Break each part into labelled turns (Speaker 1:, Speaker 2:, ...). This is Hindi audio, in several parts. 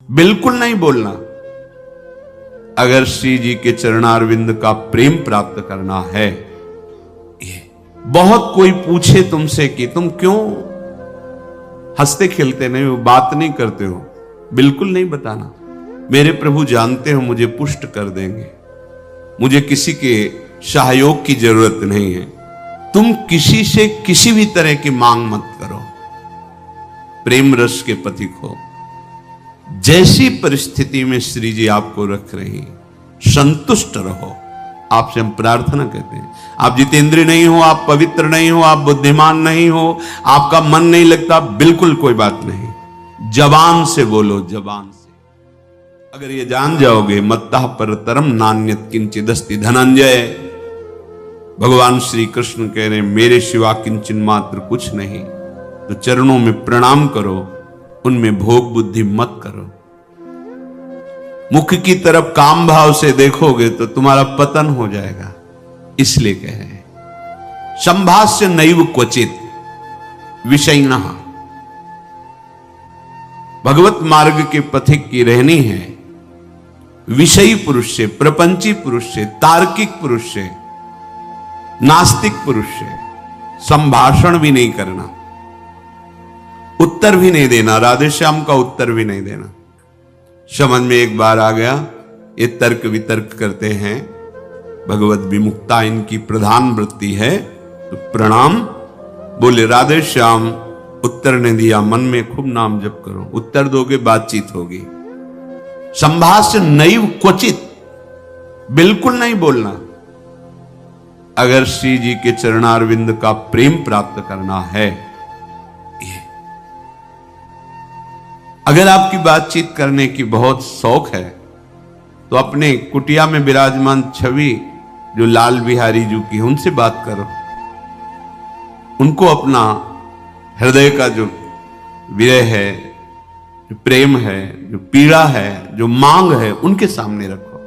Speaker 1: बिल्कुल नहीं बोलना। अगर श्री जी के चरणारविंद का प्रेम प्राप्त करना है, ये बहुत कोई पूछे तुमसे कि तुम क्यों हंसते खेलते नहीं हो, बात नहीं करते हो, बिल्कुल नहीं बताना। मेरे प्रभु जानते हो मुझे पुष्ट कर देंगे, मुझे किसी के सहयोग की जरूरत नहीं है। तुम किसी से किसी भी तरह की मांग मत करो, प्रेम रस के पथिक हो। जैसी परिस्थिति में श्री जी आपको रख रही, संतुष्ट रहो। आपसे हम प्रार्थना करते हैं, आप जितेंद्रिय नहीं हो, आप पवित्र नहीं हो, आप बुद्धिमान नहीं हो, आपका मन नहीं लगता, बिल्कुल कोई बात नहीं। जबान से बोलो, जबान से। अगर ये जान जाओगे, मत्तः परतरम नान्यत् किंचिदस्ति धनंजय। भगवान श्री कृष्ण कह रहे मेरे सिवा किंचन मात्र कुछ नहीं, तो चरणों में प्रणाम करो, उनमें भोग बुद्धि मत करो। मुख की तरफ काम भाव से देखोगे तो तुम्हारा पतन हो जाएगा। इसलिए कह रहे हैं संभाष्य नैव क्वचित विषयिणः। भगवत मार्ग के पथिक की रहनी है विषयी पुरुष से, प्रपंची पुरुष से, तार्किक पुरुष से, नास्तिक पुरुष से संभाषण भी नहीं करना, उत्तर भी नहीं देना, राधे श्याम का उत्तर भी नहीं देना। समझ में एक बार आ गया, ये तर्क वितर्क करते हैं, भगवत विमुक्ता इनकी प्रधान वृत्ति है, तो प्रणाम बोले राधे श्याम। उत्तर ने दिया, मन में खूब नाम जप करो, उत्तर दोगे बातचीत होगी। संभाष्य नैव क्वचित, बिल्कुल नहीं बोलना। अगर श्री जी के चरणारविंद का प्रेम प्राप्त करना है, ये अगर आपकी बातचीत करने की बहुत शौक है, तो अपने कुटिया में विराजमान छवि जो लाल बिहारी जी की, उनसे बात करो। उनको अपना हृदय का जो विरह है, जो प्रेम है, जो पीड़ा है, जो मांग है, उनके सामने रखो,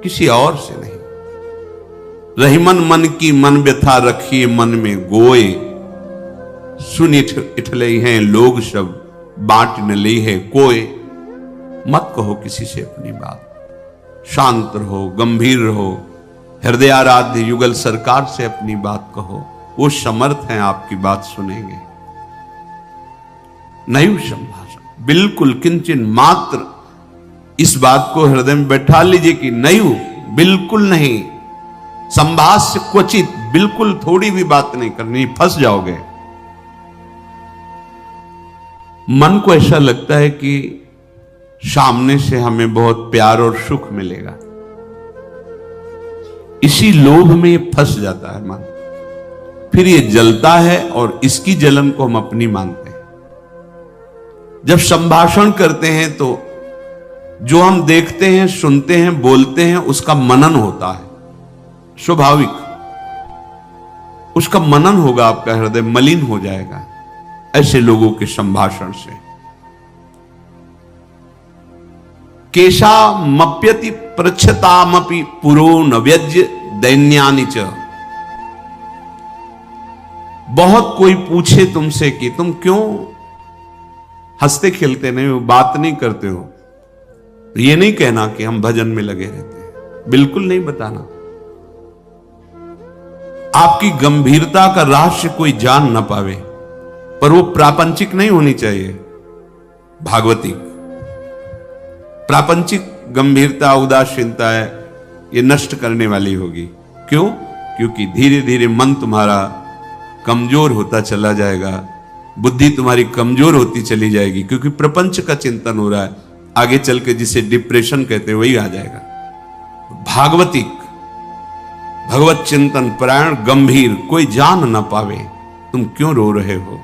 Speaker 1: किसी और से नहीं। रही मन की मन व्यथा रखिए मन में गोए, सुन इठले हैं लोग सब बांट न ली है कोई। मत कहो किसी से अपनी बात, शांत रहो, गंभीर रहो, हृदयाराध्य युगल सरकार से अपनी बात कहो, वो समर्थ हैं आपकी बात सुनेंगे। नहीं संभाषण, बिल्कुल किंचन मात्र इस बात को हृदय में बैठा लीजिए कि नहीं, बिल्कुल नहीं। संभाष्य क्वचित, बिल्कुल थोड़ी भी बात नहीं करनी, फंस जाओगे। मन को ऐसा लगता है कि सामने से हमें बहुत प्यार और सुख मिलेगा, इसी लोभ में ये फंस जाता है मन। फिर ये जलता है और इसकी जलन को हम अपनी मानते हैं। जब संभाषण करते हैं तो जो हम देखते हैं, सुनते हैं, बोलते हैं, उसका मनन होता है, स्वाभाविक उसका मनन होगा, आपका हृदय मलिन हो जाएगा ऐसे लोगों के संभाषण से। केशा मप्यति पृच्छतामपि पुरो न व्यज्य दैन्यानि च। बहुत कोई पूछे तुमसे कि तुम क्यों हंसते खेलते नहीं हो, बात नहीं करते हो, तो ये नहीं कहना कि हम भजन में लगे रहते हैं, बिल्कुल नहीं बताना। आपकी गंभीरता का रहस्य कोई जान ना पावे, पर वो प्रापंचिक नहीं होनी चाहिए, भागवतिक। प्रापंचिक गंभीरता, उदासीनता है, ये नष्ट करने वाली होगी। क्यों? क्योंकि धीरे धीरे मन तुम्हारा कमजोर होता चला जाएगा, बुद्धि तुम्हारी कमजोर होती चली जाएगी, क्योंकि प्रपंच का चिंतन हो रहा है। आगे चल के जिसे डिप्रेशन कहते हैं वही आ जाएगा। भागवतिक, भगवत चिंतन परायण, गंभीर, कोई जान ना पावे तुम क्यों रो रहे हो,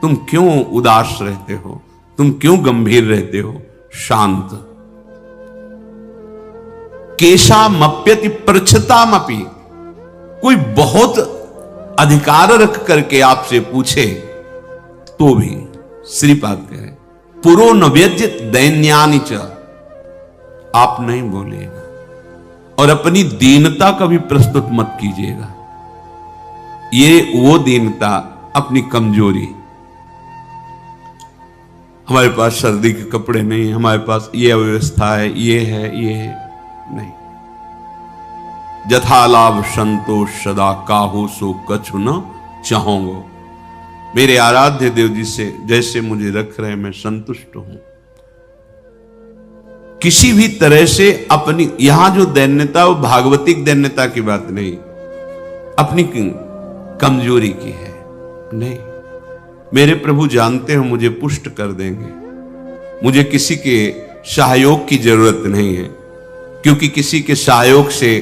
Speaker 1: तुम क्यों उदास रहते हो, तुम क्यों गंभीर रहते हो, शांत। केशा मप्यति पृच्छतामपि, कोई बहुत अधिकार रख करके आपसे पूछे तो भी श्रीपाद कहे पुरो न व्यज्य दैन्यानि च, आप नहीं बोलिएगा और अपनी दीनता का भी प्रस्तुत मत कीजिएगा। ये वो दीनता, अपनी कमजोरी। हमारे पास सर्दी के कपड़े नहीं, हमारे पास ये अव्यवस्था है, ये है नहीं। जथा लाभ संतोष सदा काहू सो कछु न चाहूंगो। मेरे आराध्य देव जी से जैसे मुझे रख रहे मैं संतुष्ट हूं। किसी भी तरह से अपनी, यहां जो दैन्यता वो भागवतिक दैन्यता की बात नहीं, अपनी कमजोरी की है नहीं। मेरे प्रभु जानते हो मुझे पुष्ट कर देंगे, मुझे किसी के सहयोग की जरूरत नहीं है, क्योंकि किसी के सहयोग से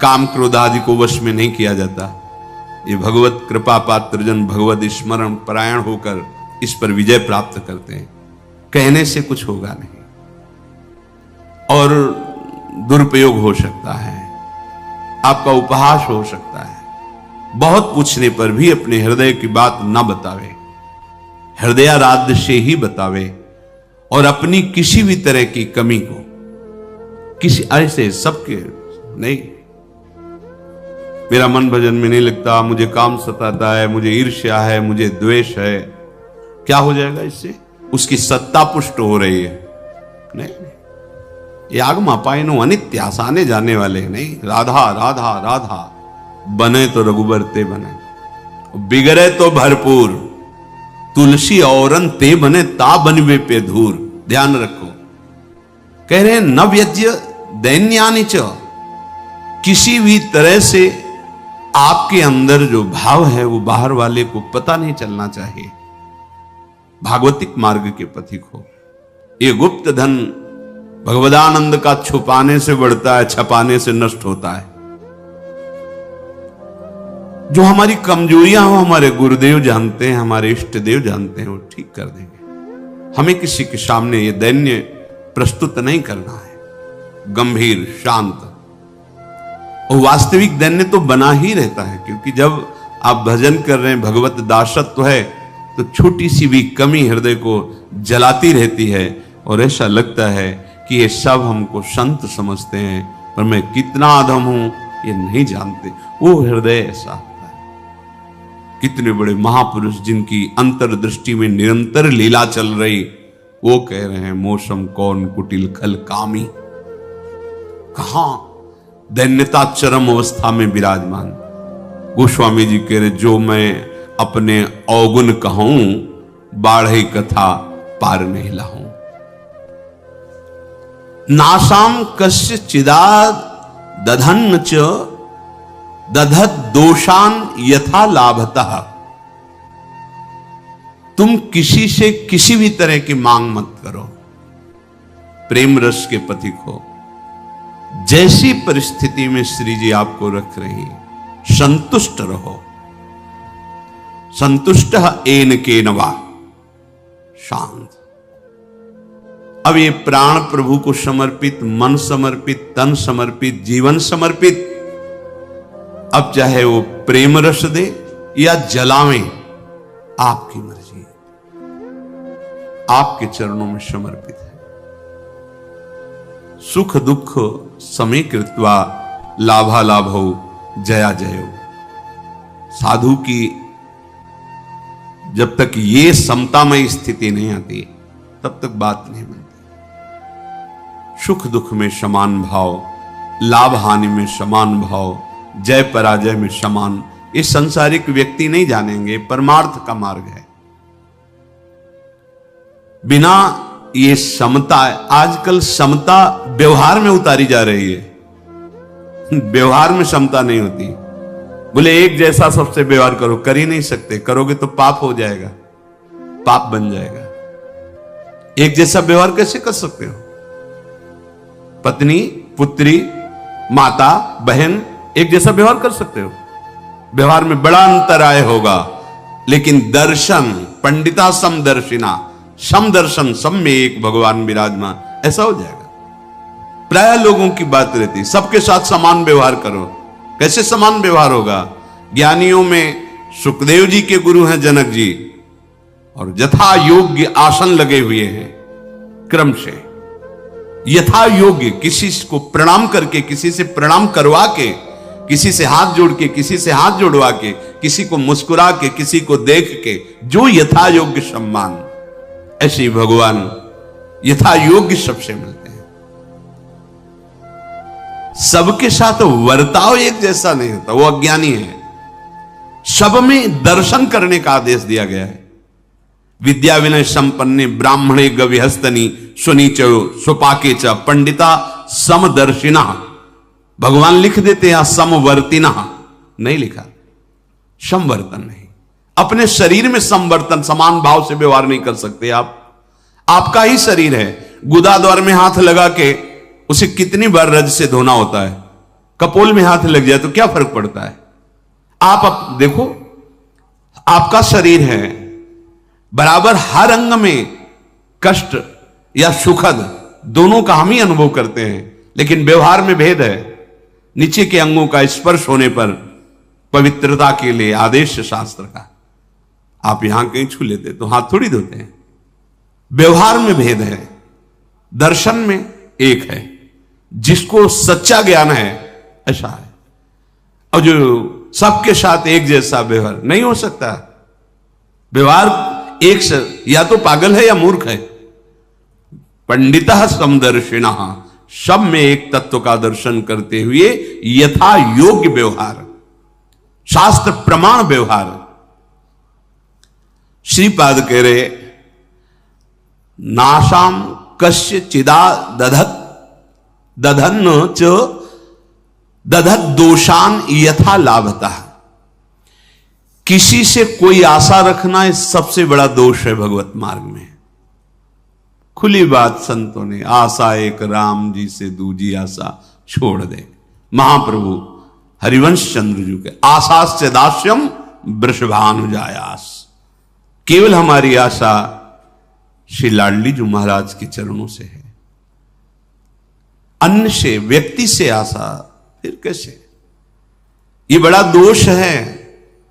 Speaker 1: काम क्रोध आदि को वश में नहीं किया जाता। ये भगवत कृपा पात्र जन भगवत स्मरण परायण होकर इस पर विजय प्राप्त करते हैं। कहने से कुछ होगा नहीं और दुरुपयोग हो सकता है, आपका उपहास हो सकता है। बहुत पूछने पर भी अपने हृदय की बात ना बतावे, हृदयाराध्य से ही बतावे, और अपनी किसी भी तरह की कमी को किसी ऐसे सबके नहीं, मेरा मन भजन में नहीं लगता, मुझे काम सताता है, मुझे ईर्ष्या है, मुझे द्वेष है, क्या हो जाएगा इससे? उसकी सत्ता पुष्ट हो रही है। नहीं, यागमा पायनो अनित्यास, आने जाने वाले नहीं। राधा राधा राधा, बने तो रघुबर ते बने, बिगड़े तो भरपूर, तुलसी औरन ते बने ता बनवे पे धूर। ध्यान रखो, कह रहे हैं न व्यज्य दैन्यानि च, किसी भी तरह से आपके अंदर जो भाव है वो बाहर वाले को पता नहीं चलना चाहिए। भागवतिक मार्ग के पथिक हो। ये गुप्त धन भगवदानंद का छुपाने से बढ़ता है, छपाने से नष्ट होता है। जो हमारी कमजोरियां हो हमारे गुरुदेव जानते हैं, हमारे इष्ट देव जानते हैं, वो ठीक कर देंगे। हमें किसी के सामने ये दैन्य प्रस्तुत नहीं करना है, गंभीर शांत। और वास्तविक दैन्य तो बना ही रहता है, क्योंकि जब आप भजन कर रहे हैं, भगवत दासत्व है, तो छोटी सी भी कमी हृदय को जलाती रहती है और ऐसा लगता है कि ये सब हमको संत समझते हैं, पर मैं कितना अधम हूं ये नहीं जानते। वो हृदय ऐसा होता है। कितने बड़े महापुरुष जिनकी अंतर्दृष्टि में निरंतर लीला चल रही, वो कह रहे हैं मौसम कौन कुटिल खल कामी। कहां दैन्यता चरम अवस्था में विराजमान। गोस्वामी जी कह रहे जो मैं अपने अवगुण कहूं, बाढ़े कथा पार नहीं लाऊं। नासाम कस्य चिदाद दधन्न च दधत दोषान यथा लाभतः। तुम किसी से किसी भी तरह की मांग मत करो, प्रेम रस के पथिक हो। जैसी परिस्थिति में श्री जी आपको रख रही, संतुष्ट रहो। संतुष्ट एन के नवा, शांत। अब ये प्राण प्रभु को समर्पित, मन समर्पित, तन समर्पित, जीवन समर्पित। अब चाहे वो प्रेम रस दे या जलावे, आपकी मर्जी है, आपके चरणों में समर्पित है। सुख दुख समीकृत्वा लाभा लाभो जया जयो। साधु की जब तक ये समतामय स्थिति नहीं आती तब तक बात नहीं बनती। सुख दुख में समान भाव, लाभ हानि में समान भाव, जय पराजय में समान, ये संसारिक व्यक्ति नहीं जानेंगे। परमार्थ का मार्ग है। बिना ये समता, आजकल समता व्यवहार में उतारी जा रही है। व्यवहार में समता नहीं होती। बोले एक जैसा सबसे व्यवहार करो, कर ही नहीं सकते। करोगे तो पाप हो जाएगा, पाप बन जाएगा। एक जैसा व्यवहार कैसे कर सकते हो? पत्नी, पुत्री, माता, बहन एक जैसा व्यवहार कर सकते हो? व्यवहार में बड़ा अंतराय होगा, लेकिन दर्शन, पंडिता समदर्शिना, समदर्शन, सब में एक भगवान विराजमान, ऐसा हो जाएगा। प्राय लोगों की बात रहती, सबके साथ समान व्यवहार करो। कैसे समान व्यवहार होगा? ज्ञानियों में सुखदेव जी के गुरु हैं जनक जी, और यथा योग्य आसन लगे हुए हैं क्रम से। यथा योग्य, किसी को प्रणाम करके, किसी से प्रणाम करवा के, किसी से हाथ जोड़ के, किसी से हाथ जोड़वा के, किसी को मुस्कुरा के, किसी को देख के, जो यथा योग्य सम्मान, ऐसे ही भगवान यथा योग्य सबसे मिलते हैं। सबके साथ वर्ताव एक जैसा नहीं होता, वो अज्ञानी है। सब में दर्शन करने का आदेश दिया गया है। विद्या विनय संपन्ने ब्राह्मणे गविहस्तनी सुनीचो सुपाके च पंडिता समदर्शिना। भगवान लिख देते हैं समवर्तिना, नहीं लिखा, समवर्तन नहीं। अपने शरीर में समवर्तन, समान भाव से व्यवहार नहीं कर सकते आप। आपका ही शरीर है, गुदा द्वार में हाथ लगा के उसे कितनी बार रज से धोना होता है। कपोल में हाथ लग जाए तो क्या फर्क पड़ता है। आप देखो, आपका शरीर है, बराबर हर अंग में कष्ट या सुखद दोनों का हम ही अनुभव करते हैं, लेकिन व्यवहार में भेद है। नीचे के अंगों का स्पर्श होने पर पवित्रता के लिए आदेश शास्त्र का, आप यहां कहीं छू लेते तो हाथ थोड़ी धोते हैं। व्यवहार में भेद है, दर्शन में एक है। जिसको सच्चा ज्ञान है ऐसा है, और जो सबके साथ एक जैसा व्यवहार नहीं हो सकता। व्यवहार एक से या तो पागल है या मूर्ख है। पंडिता समदर्शिना, सब में एक तत्व का दर्शन करते हुए यथा योग्य व्यवहार, शास्त्र प्रमाण व्यवहार। श्रीपाद कह रहे नाशाम कस्य चिदा दधत दधन च दधत दोषान यथा लाभता। किसी से कोई आशा रखना इस सबसे बड़ा दोष है भगवत मार्ग में। खुली बात संतों ने, आशा एक राम जी से दूजी आशा छोड़ दे। महाप्रभु हरिवंश चंद्र जी के आशास्य दास्यम वृषभानुजायास। केवल हमारी आशा श्री लाडली जी महाराज के चरणों से है, अन्य से, व्यक्ति से आशा फिर कैसे। ये बड़ा दोष है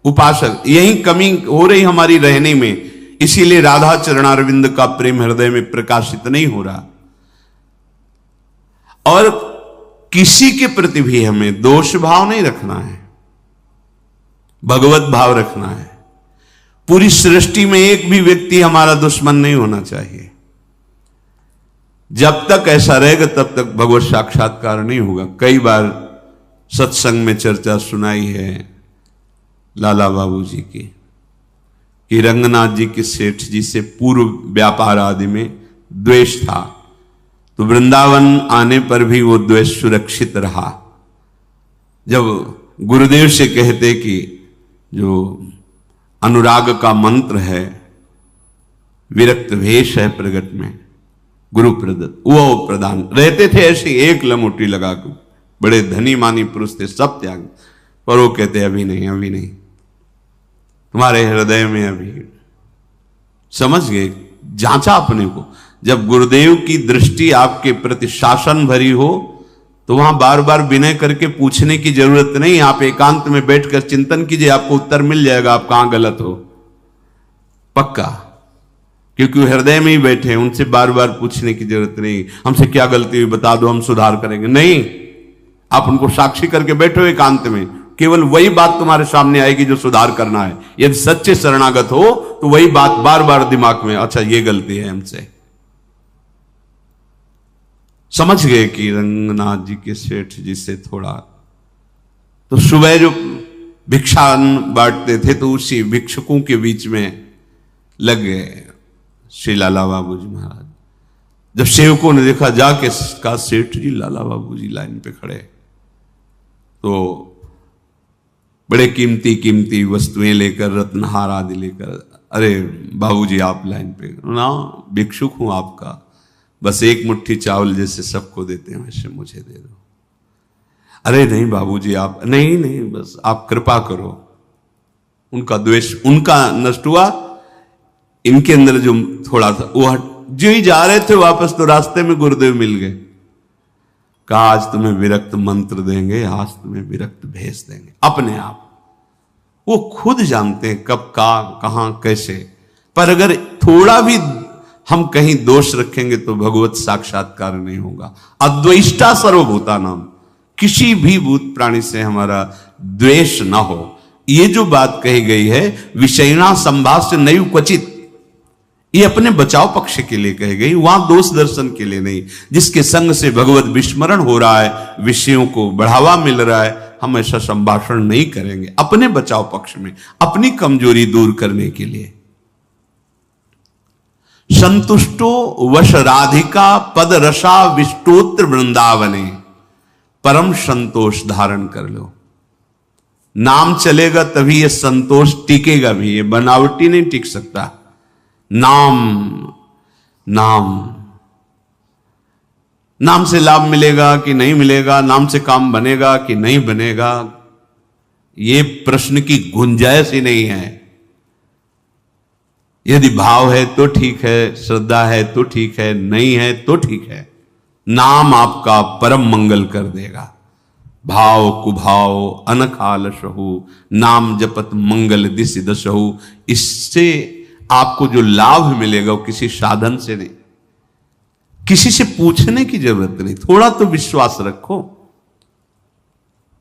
Speaker 1: उपासक, यही कमी हो रही हमारी रहने में। इसीलिए राधा चरणारविंद का प्रेम हृदय में प्रकाशित नहीं हो रहा। और किसी के प्रति भी हमें दोष भाव नहीं रखना है, भगवत भाव रखना है। पूरी सृष्टि में एक भी व्यक्ति हमारा दुश्मन नहीं होना चाहिए। जब तक ऐसा रहेगा तब तक भगवत साक्षात्कार नहीं होगा। कई बार सत्संग में चर्चा सुनाई है लाला बाबू जी की, कि रंगनाथ जी के सेठ जी से पूर्व व्यापार आदि में द्वेष था, तो वृंदावन आने पर भी वो द्वेष सुरक्षित रहा। जब गुरुदेव से कहते कि जो अनुराग का मंत्र है, विरक्त भेष है प्रगट में गुरु प्रदत्त, वो प्रदान रहते थे ऐसे एक लमोटी लगा कर। बड़े धनी मानी पुरुष थे, सब त्याग, पर वो कहते अभी नहीं, अभी नहीं, तुम्हारे हृदय में अभी। समझ गए, जांचा अपने को। जब गुरुदेव की दृष्टि आपके प्रति शासन भरी हो तो वहां बार बार विनय करके पूछने की जरूरत नहीं। आप एकांत में बैठकर चिंतन कीजिए, आपको उत्तर मिल जाएगा आप कहां गलत हो, पक्का। क्योंकि वो हृदय में ही बैठे हैं, उनसे बार बार पूछने की जरूरत नहीं, हमसे क्या गलती हुई बता दो, हम सुधार करेंगे। नहीं, आप उनको साक्षी करके बैठो एकांत में, केवल वही बात तुम्हारे सामने आएगी जो सुधार करना है। यदि सच्चे शरणागत हो तो वही बात बार बार दिमाग में, अच्छा ये गलती है हमसे। समझ गए कि रंगनाथ जी के सेठ जी से थोड़ा, तो सुबह जो भिक्षा बांटते थे तो उसी भिक्षुकों के बीच में लग गए श्री लाला बाबू जी महाराज। जब सेवकों ने देखा जाके का सेठ जी लाला बाबू जी लाइन पे खड़े, तो बड़े कीमती कीमती वस्तुएं लेकर, रत्नहार आदि लेकर, अरे बाबूजी आप लाइन पे ना, भिक्षुक हूं आपका, बस एक मुट्ठी चावल जैसे सबको देते हैं वैसे मुझे दे दो। अरे नहीं बाबूजी आप, नहीं नहीं, बस आप कृपा करो। उनका द्वेष उनका नष्ट हुआ, इनके अंदर जो थोड़ा था वो जो ही जा रहे थे वापस तो रास्ते में गुरुदेव मिल गए। कहा आज तुम्हें विरक्त मंत्र देंगे, आज तुम्हें विरक्त भेज देंगे। अपने आप वो खुद जानते हैं कब का कहां कैसे, पर अगर थोड़ा भी हम कहीं दोष रखेंगे तो भगवत साक्षात्कार नहीं होगा। अद्वेष्टा सर्वभूता नाम, किसी भी भूत प्राणी से हमारा द्वेष ना हो। ये जो बात कही गई है, विषयना संभाष्य नहीं क्वचित, ये अपने बचाव पक्ष के लिए कही गई, वहां दोष दर्शन के लिए नहीं। जिसके संग से भगवत विस्मरण हो रहा है, विषयों को बढ़ावा मिल रहा है, हम ऐसा संभाषण नहीं करेंगे अपने बचाव पक्ष में, अपनी कमजोरी दूर करने के लिए। संतुष्टो वश राधिका पद रसा विष्टोत्र वृंदावने, परम संतोष धारण कर लो। नाम चलेगा तभी ये संतोष टिकेगा भी, ये बनावटी नहीं टिक सकता। नाम नाम नाम से लाभ मिलेगा कि नहीं मिलेगा, नाम से काम बनेगा कि नहीं बनेगा, ये प्रश्न की गुंजाइश ही नहीं है। यदि भाव है तो ठीक है, श्रद्धा है तो ठीक है, नहीं है तो ठीक है। नाम आपका परम मंगल कर देगा। भाव कुभाव अनखाल सहु, नाम जपत मंगल दिस दसहु। इससे आपको जो लाभ मिलेगा वो किसी साधन से नहीं, किसी से पूछने की जरूरत नहीं। थोड़ा तो विश्वास रखो।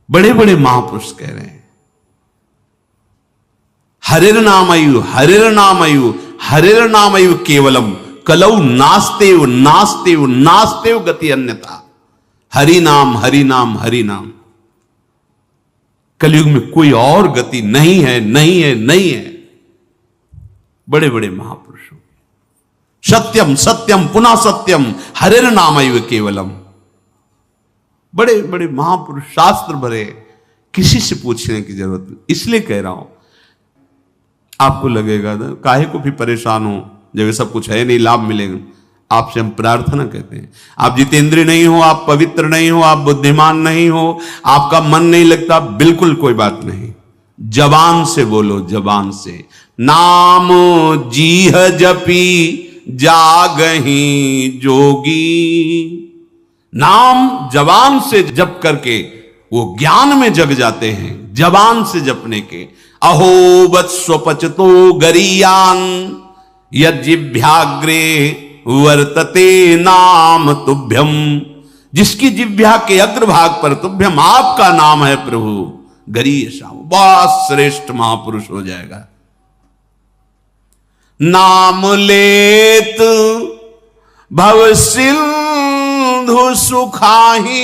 Speaker 1: बड़े बड़े महापुरुष कह रहे हैं, हरिर नामयु हरिर नामयु हरिर नामयु केवलम कलौ नास्तेव नास्तेव नास्तेव गति अन्यथा। हरि नाम हरि नाम हरि नाम। कलयुग में कोई और गति नहीं है, नहीं है, नहीं है। बड़े बड़े महापुरुषों, सत्यम सत्यम पुनः सत्यम हरिर नामैव केवलम। बड़े बड़े महापुरुष, शास्त्र भरे, किसी से पूछने की जरूरत नहीं। इसलिए कह रहा हूं, आपको लगेगा ना काहे को भी परेशान हो जब ये सब कुछ है नहीं, लाभ मिलेगा। आपसे हम प्रार्थना कहते हैं, आप जितेंद्रिय नहीं हो, आप पवित्र नहीं हो, आप बुद्धिमान नहीं हो, आपका मन नहीं लगता, बिल्कुल कोई बात नहीं। जबान से बोलो, जबान से। नाम जीह जपी जागही जोगी। नाम जबान से जप करके वो ज्ञान में जग जाते हैं, जबान से जपने के। अहो वत्स्वपचतो गरीयान यज्जिभ्याग्रे वर्तते नाम तुभ्यम। जिसकी जिह्वा के अग्रभाग पर तुभ्यम आपका नाम है प्रभु, गरीयसाम, बहुत श्रेष्ठ महापुरुष हो जाएगा। नाम लेत भव सिंधु सुखाही,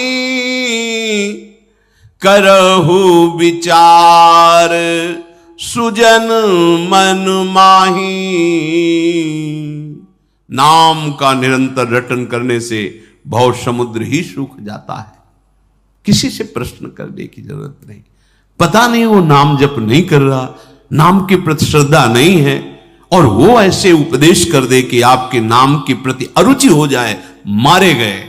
Speaker 1: करहु विचार सुजन मन माही। नाम का निरंतर रटन करने से भव समुद्र ही सूख जाता है। किसी से प्रश्न करने की जरूरत नहीं। पता नहीं वो नाम जप नहीं कर रहा, नाम के प्रति श्रद्धा नहीं है, और वो ऐसे उपदेश कर दे कि आपके नाम के प्रति अरुचि हो जाए, मारे गए।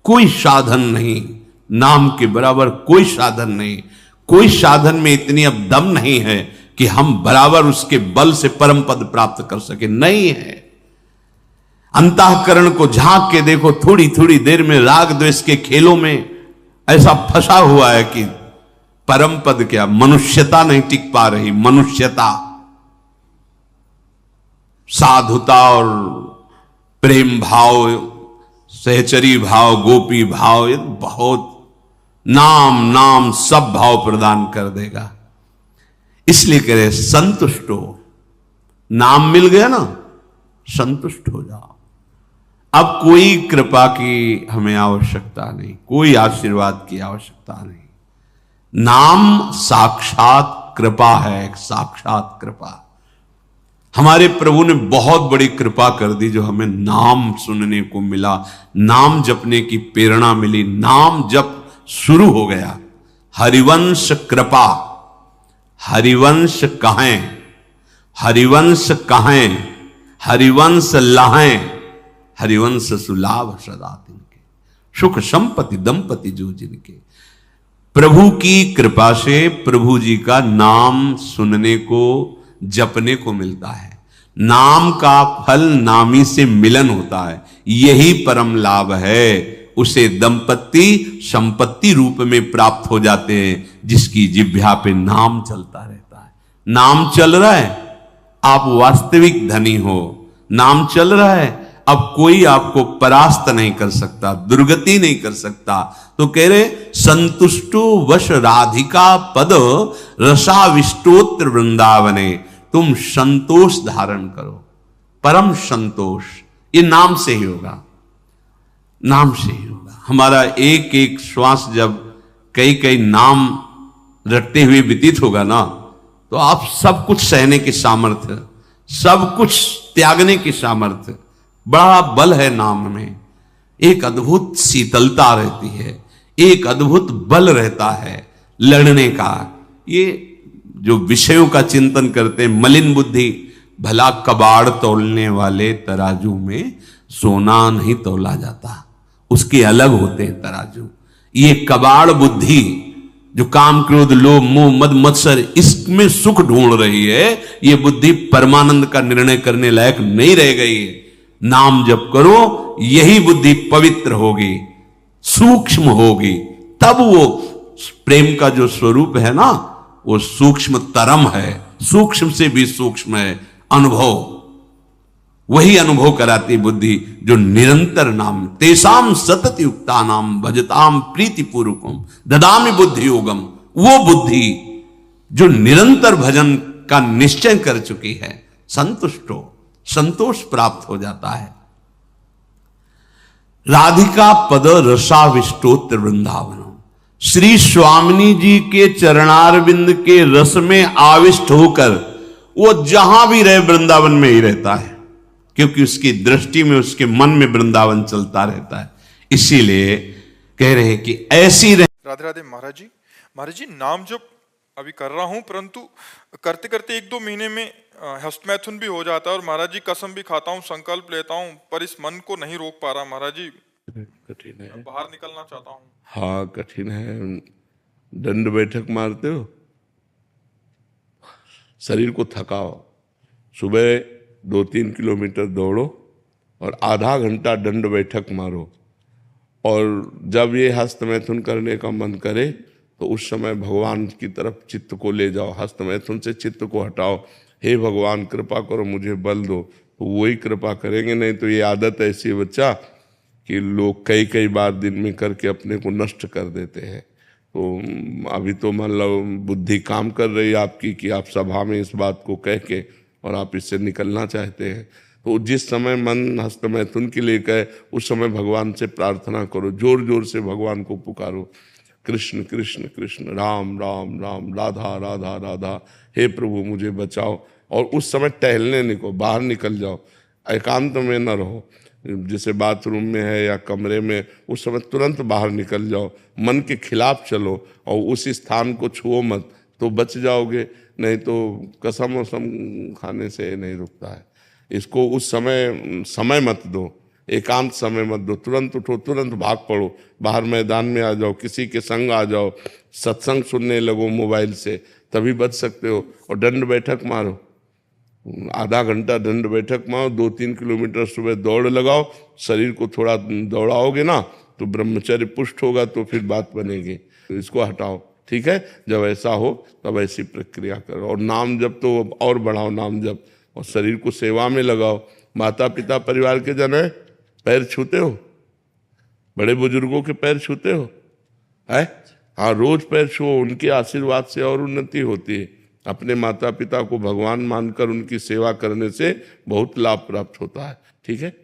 Speaker 1: कोई साधन नहीं, नाम के बराबर कोई साधन नहीं। कोई साधन में इतनी अब दम नहीं है कि हम बराबर उसके बल से परम पद प्राप्त कर सके, नहीं है। अंतःकरण को झांक के देखो, थोड़ी थोड़ी देर में राग द्वेष के खेलों में ऐसा फंसा हुआ है कि परम पद क्या, मनुष्यता नहीं टिक पा रही। मनुष्यता, साधुता और प्रेम भाव, सहचरी भाव, गोपी भाव, ये बहुत नाम नाम सब भाव प्रदान कर देगा। इसलिए कह रहे संतुष्ट हो। नाम मिल गया ना, संतुष्ट हो जाओ। अब कोई कृपा की हमें आवश्यकता नहीं, कोई आशीर्वाद की आवश्यकता नहीं। नाम साक्षात कृपा है, एक साक्षात कृपा। हमारे प्रभु ने बहुत बड़ी कृपा कर दी, जो हमें नाम सुनने को मिला, नाम जपने की प्रेरणा मिली, नाम जप शुरू हो गया। हरिवंश कृपा, हरिवंश कहें, हरिवंश कहें, हरिवंश लहें, हरिवंश सुलाभ सदा तिनके, सुख संपत्ति दंपति जो जिनके। प्रभु की कृपा से प्रभु जी का नाम सुनने को, जपने को मिलता है। नाम का फल नामी से मिलन होता है, यही परम लाभ है। उसे दंपति संपत्ति रूप में प्राप्त हो जाते हैं, जिसकी जिह्वा पे नाम चलता रहता है। नाम चल रहा है, आप वास्तविक धनी हो। नाम चल रहा है, अब कोई आपको परास्त नहीं कर सकता, दुर्गति नहीं कर सकता। तो कह रहे संतुष्टो वश राधिका पद रसाविष्टोत्र वृंदावने। तुम संतोष धारण करो। परम संतोष, ये नाम से ही होगा, नाम से ही होगा। हमारा एक एक श्वास जब कई कई नाम रटते हुए व्यतीत होगा ना, तो आप सब कुछ सहने की सामर्थ्य, सब कुछ त्यागने की सामर्थ्य, बड़ा बल है नाम में। एक अद्भुत शीतलता रहती है, एक अद्भुत बल रहता है लड़ने का। ये जो विषयों का चिंतन करते हैं, मलिन बुद्धि, भला कबाड़ तोलने वाले तराजू में सोना नहीं तोला जाता, उसके अलग होते हैं तराजू। ये कबाड़ बुद्धि जो काम क्रोध लोभ मोह मद मत्सर इसमें सुख ढूंढ रही है, ये बुद्धि परमानंद का निर्णय करने लायक नहीं रह गई है। नाम जप करो, यही बुद्धि पवित्र होगी, सूक्ष्म होगी, तब वो प्रेम का जो स्वरूप है ना, वो सूक्ष्म तरम है, सूक्ष्म से भी सूक्ष्म है अनुभव। वही अनुभव कराती बुद्धि जो निरंतर नाम, तेसाम सतत युक्ता नाम भजताम प्रीति पूर्वकम ददामि बुद्धि योगम। वो बुद्धि जो निरंतर भजन का निश्चय कर चुकी है, संतुष्टो, संतोष प्राप्त हो जाता है। राधिका पद रसाविष्टोत्र वृंदावन, श्री स्वामिनी जी के चरणारविंद के रस में आविष्ट होकर वो जहां भी रहे वृंदावन में ही रहता है, क्योंकि उसकी दृष्टि में, उसके मन में वृंदावन चलता रहता है। इसीलिए कह रहे हैं कि ऐसी रहे।
Speaker 2: राधे राधे महाराज जी। महाराज जी, नाम जप अभी कर रहा हूं, परंतु करते करते 1-2 महीने में हस्तमैथुन भी हो जाता है और महाराज जी कसम भी खाता हूं, संकल्प लेता हूं, पर इस मन को नहीं रोक पा रहा महाराज जी।
Speaker 3: कठिन है,
Speaker 2: बाहर निकलना चाहता हूं।
Speaker 3: हाँ कठिन है। दंड बैठक मारते हो, शरीर को थकाओ, सुबह 2-3 किलोमीटर दौड़ो और आधा घंटा दंड बैठक मारो, और जब ये हस्तमैथुन करने का मन करे तो उस समय भगवान की तरफ चित्त को ले जाओ, हस्तमैथुन से चित्त को हटाओ। हे भगवान कृपा करो, मुझे बल दो, तो वही कृपा करेंगे। नहीं तो ये आदत ऐसी है बच्चा कि लोग कई बार दिन में करके अपने को नष्ट कर देते हैं। तो अभी तो मतलब बुद्धि काम कर रही है आपकी कि आप सभा में इस बात को कह के और आप इससे निकलना चाहते हैं। तो जिस समय मन हस्तमैथुन के लिए कहे, उस समय भगवान से प्रार्थना करो, जोर जोर से भगवान को पुकारो, कृष्ण कृष्ण कृष्ण, राम राम राम, राधा राधा राधा, हे प्रभु मुझे बचाओ। और उस समय टहलने निकलो, बाहर निकल जाओ, एकांत में न रहो, जैसे बाथरूम में है या कमरे में, उस समय तुरंत बाहर निकल जाओ, मन के खिलाफ चलो और उस स्थान को छुओ मत, तो बच जाओगे। नहीं तो कसम वसम खाने से नहीं रुकता है। इसको उस समय मत दो, एकांत समय मत दो, तुरंत उठो, तुरंत भाग पड़ो, बाहर मैदान में आ जाओ, किसी के संग आ जाओ, सत्संग सुनने लगो मोबाइल से, तभी बच सकते हो। और दंड बैठक मारो, आधा घंटा दंड बैठक मारो, 2-3 किलोमीटर सुबह दौड़ लगाओ, शरीर को थोड़ा दौड़ाओगे ना तो ब्रह्मचर्य पुष्ट होगा, तो फिर बात बनेगी। तो इसको हटाओ, ठीक है। जब ऐसा हो तब ऐसी प्रक्रिया करो। और नाम जब तो और बढ़ाओ नाम जब, और शरीर को सेवा में लगाओ। माता पिता परिवार के जन है, पैर छूते हो, बड़े बुजुर्गों के पैर छूते हो है? हाँ, रोज पैर छुओ, उनके आशीर्वाद से और उन्नति होती है। अपने माता पिता को भगवान मानकर उनकी सेवा करने से बहुत लाभ प्राप्त होता है, ठीक है।